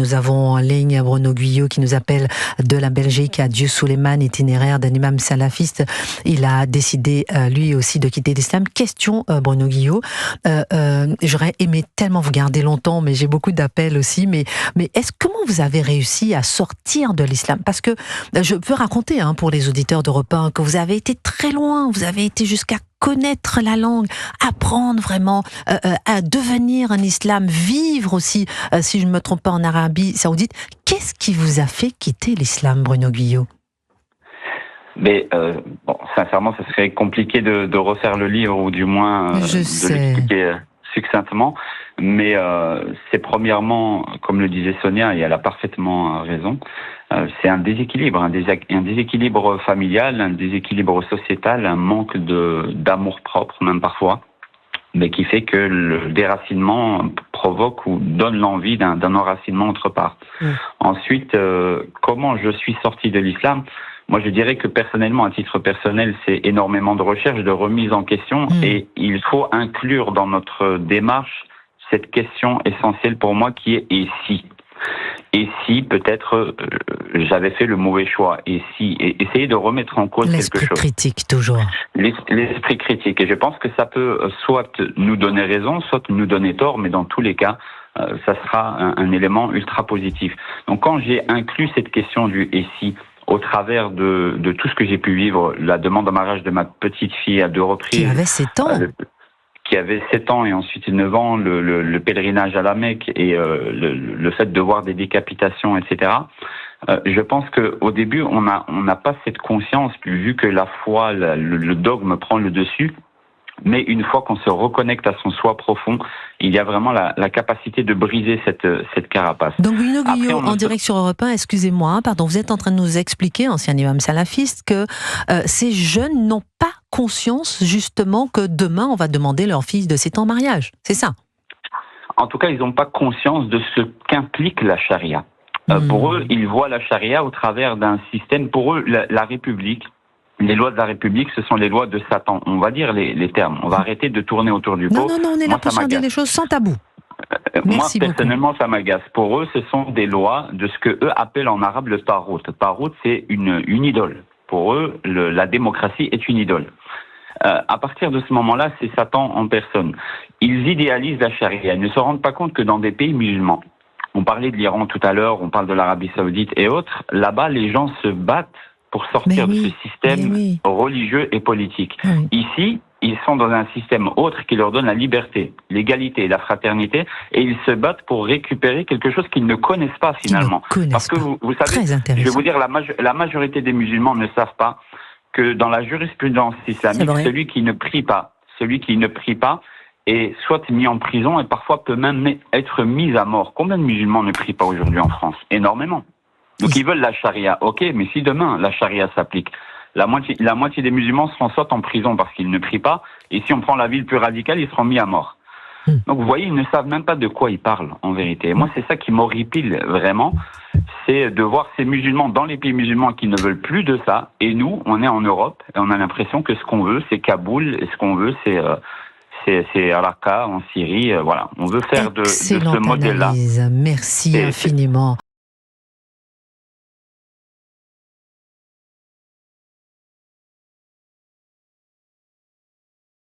nous avons en ligne Bruno Guyot qui nous appelle de la Belgique. Adieu Souleymane, itinéraire d'un imam salafiste. Il a décidé lui aussi de quitter l'islam. Question Bruno Guyot. J'aurais aimé tellement vous garder longtemps, mais j'ai beaucoup d'appels aussi. Mais comment vous avez réussi à sortir de l'islam? Parce que je peux raconter pour les auditeurs d'Europe 1 que vous avez été très loin. Vous avez été jusqu'à connaître la langue, apprendre vraiment à devenir un islam, vivre aussi, si je ne me trompe pas, en Arabie Saoudite. Qu'est-ce qui vous a fait quitter l'islam, Bruno Guyot? Mais sincèrement, ce serait compliqué de refaire le livre ou du moins de l'expliquer succinctement. Mais c'est premièrement, comme le disait Sonia, et elle a parfaitement raison, c'est un déséquilibre, un déséquilibre familial, un déséquilibre sociétal, un manque d'amour propre même parfois, mais qui fait que le déracinement provoque ou donne l'envie d'un enracinement autre part. Ensuite, comment je suis sorti de l'islam? Moi, je dirais que personnellement, à titre personnel, c'est énormément de recherche, de remise en question, et il faut inclure dans notre démarche cette question essentielle pour moi qui est « et si ?» Et si peut-être j'avais fait le mauvais choix? Et si? Et essayer de remettre en cause quelque chose. L'esprit critique, toujours. L'esprit critique. Et je pense que ça peut soit nous donner raison, soit nous donner tort, mais dans tous les cas, ça sera un élément ultra positif. Donc quand j'ai inclus cette question du « et si ?» au travers de tout ce que j'ai pu vivre, la demande en mariage de ma petite fille à 2 reprises. Qui avait 7 ans. Qui avait 7 ans et ensuite 9 ans, le pèlerinage à la Mecque et le fait de voir des décapitations, etc. Je pense qu'au début, on n'a pas cette conscience, vu que la foi, le dogme prend le dessus. Mais une fois qu'on se reconnecte à son soi profond, il y a vraiment la capacité de briser cette carapace. Donc Bruno Guyot, en direct sur Europe 1, excusez-moi, pardon, vous êtes en train de nous expliquer, ancien imam salafiste, que ces jeunes n'ont pas conscience justement que demain on va demander leur fille de 7 ans en mariage, c'est ça? En tout cas, ils n'ont pas conscience de ce qu'implique la charia. Pour eux, ils voient la charia au travers d'un système, pour eux, la République, les lois de la République, ce sont les lois de Satan. On va dire les termes. On va arrêter de tourner autour du pot. Non, on est là pour se dire les choses sans tabou. Moi, personnellement, ça m'agace. Pour eux, ce sont des lois de ce que eux appellent en arabe le tarout. Tarout, c'est une idole. Pour eux, la démocratie est une idole. À partir de ce moment-là, c'est Satan en personne. Ils idéalisent la charia. Ils ne se rendent pas compte que dans des pays musulmans, on parlait de l'Iran tout à l'heure, on parle de l'Arabie Saoudite et autres, là-bas, les gens se battent pour sortir de ce système religieux et politique. Ici, ils sont dans un système autre qui leur donne la liberté, l'égalité, la fraternité, et ils se battent pour récupérer quelque chose qu'ils ne connaissent pas finalement. Parce que vous savez, je vais vous dire, la majorité des musulmans ne savent pas que dans la jurisprudence islamique, celui qui ne prie pas est soit mis en prison et parfois peut même être mis à mort. Combien de musulmans ne prient pas aujourd'hui en France? Énormément. Donc ils veulent la charia, ok, mais si demain la charia s'applique, la moitié des musulmans seront soit en prison parce qu'ils ne prient pas, et si on prend la ville plus radicale, ils seront mis à mort. Donc vous voyez, ils ne savent même pas de quoi ils parlent en vérité. Et moi, c'est ça qui m'horripile vraiment, c'est de voir ces musulmans dans les pays musulmans qui ne veulent plus de ça, et nous, on est en Europe, et on a l'impression que ce qu'on veut, c'est Kaboul, et ce qu'on veut, c'est Raqqa en Syrie, voilà. On veut faire de ce modèle-là. Merci infiniment.